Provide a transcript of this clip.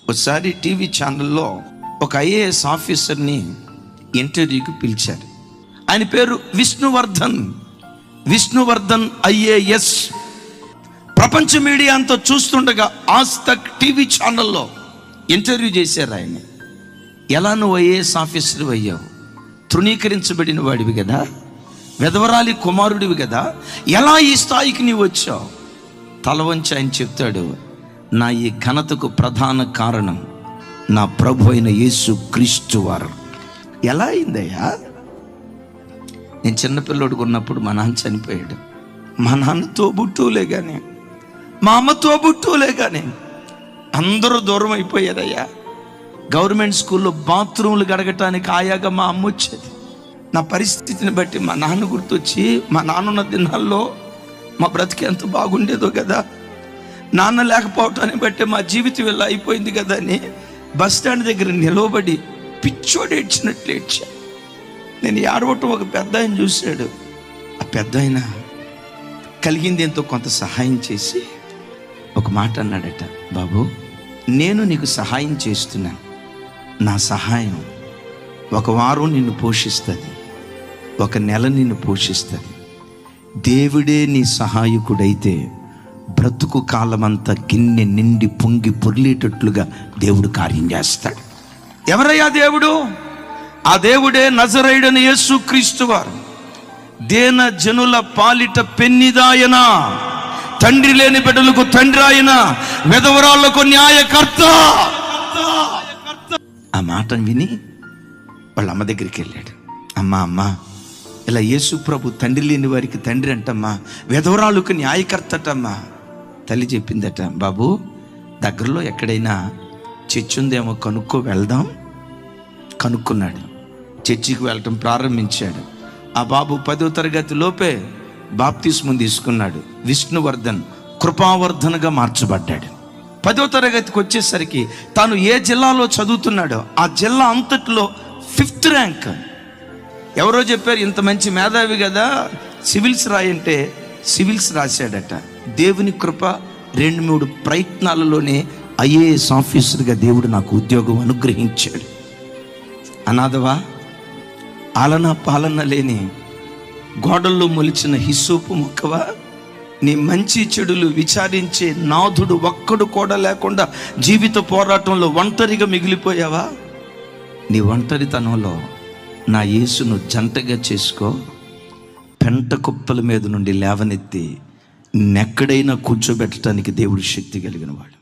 ఒకసారి టీవీ ఛానల్లో ఒక ఐఏఎస్ ఆఫీసర్ని ఇంటర్వ్యూకి పిలిచారు. ఆయన పేరు విష్ణువర్ధన్ ఐఏఎస్. ప్రపంచ మీడియా అంతా చూస్తుండగా ఆజ్ తక్ టీవీ ఛానల్లో ఇంటర్వ్యూ చేశారు ఆయన. ఎలా నువ్వు ఐఏఎస్ ఆఫీసర్ అయ్యావు? తృణీకరించబడిన వాడివి కదా, వెధవరాలి కుమారుడివి కదా, ఎలా ఈ స్థాయికి నీవు వచ్చావు? తల వంచి ఆయన చెప్తాడు, నా ఈ ఘనతకు ప్రధాన కారణం నా ప్రభు అయిన యేసు క్రీస్తు వారు. ఎలా అయిందయ్యా? నేను చిన్నపిల్లోడుగా ఉన్నప్పుడు మా నాన్న చనిపోయాడు. మా నాన్న తోబుట్టువులే కానీ, మా అమ్మ తోబుట్టువులే కానీ అందరూ దూరం అయిపోయారయ్యా. గవర్నమెంట్ స్కూల్లో బాత్రూమ్లు గడగటానికి ఆయాగా మా అమ్మ వచ్చేది. నా పరిస్థితిని బట్టి మా నాన్న గుర్తొచ్చి, మా నాన్నున్న దినాల్లో మా బ్రతికి ఎంత బాగుండేదో కదా, నాన్న లేకపోవటాన్ని బట్టి మా జీవితం ఇలా అయిపోయింది కదా అని బస్ స్టాండ్ దగ్గర నిలవబడి పిచ్చోడు ఏడ్చినట్లు ఏడ్చా. నేను ఏడవటం ఒక పెద్ద ఆయన చూశాడు. ఆ పెద్ద ఆయన కలిగింది ఎంతో కొంత సహాయం చేసి ఒక మాట అన్నాడట, బాబు నేను నీకు సహాయం చేస్తున్నాను, నా సహాయం ఒక వారం నిన్ను పోషిస్తుంది, ఒక నెల నిన్ను పోషిస్తుంది. దేవుడే నీ సహాయకుడైతే బ్రతుకు కాలమంతా గిన్నె నిండి పొంగి పొర్లేటట్లుగా దేవుడు కార్యం చేస్తాడు. ఎవరయ్యా దేవుడు? ఆ దేవుడే నజరేయుడైన యేసుక్రీస్తు వారు. దేన జనుల పాలిట పెన్నిదాయన, తండ్రి లేని బిడ్డలకు తండ్రి ఆయన, విధవరాళ్లకు న్యాయకర్త. ఆ మాటను విని వాళ్ళ అమ్మ దగ్గరికి వెళ్ళాడు. అమ్మ ఇలా యేసు ప్రభు తండ్రి లేని వారికి తండ్రి అంటమ్మా, విధవరాళ్ళకు న్యాయకర్తటమ్మా. తల్లి చెప్పిందట, బాబు దగ్గరలో ఎక్కడైనా చర్చి ఉందేమో కనుక్కో, వెళ్దాం. కనుక్కున్నాడు. చర్చికి వెళ్ళటం ప్రారంభించాడు. ఆ బాబు 10వ తరగతి లోపే బాప్తిస్మం తీసుకున్నాడు. విష్ణువర్ధన్ కృపావర్ధన్గా మార్చబడ్డాడు. 10వ తరగతికి వచ్చేసరికి తాను ఏ జిల్లాలో చదువుతున్నాడో ఆ జిల్లా అంతట్లో 5th ర్యాంక్. ఎవరో చెప్పారు, ఇంత మంచి మేధావి కదా సివిల్స్ రాయంటే సివిల్స్ రాశాడట. దేవుని కృప 2-3 ప్రయత్నాలలోనే ఐఏఎస్ ఆఫీసర్గా దేవుడు నాకు ఉద్యోగం అనుగ్రహించాడు. అనాథవా, ఆలన పాలన లేని గోడల్లో మొలిచిన హిస్సోపు మొక్కవా, నీ మంచి చెడులు విచారించే నాథుడు ఒక్కడు కూడా లేకుండా జీవిత పోరాటంలో ఒంటరిగా మిగిలిపోయావా? నీ ఒంటరితనంలో నా యేసును జంటగా చేసుకో. పెంట కుప్పల మీద నుండి లేవనెత్తి నెక్కడైనా కూర్చోబెట్టడానికి దేవుడు శక్తి కలిగిన వాడు.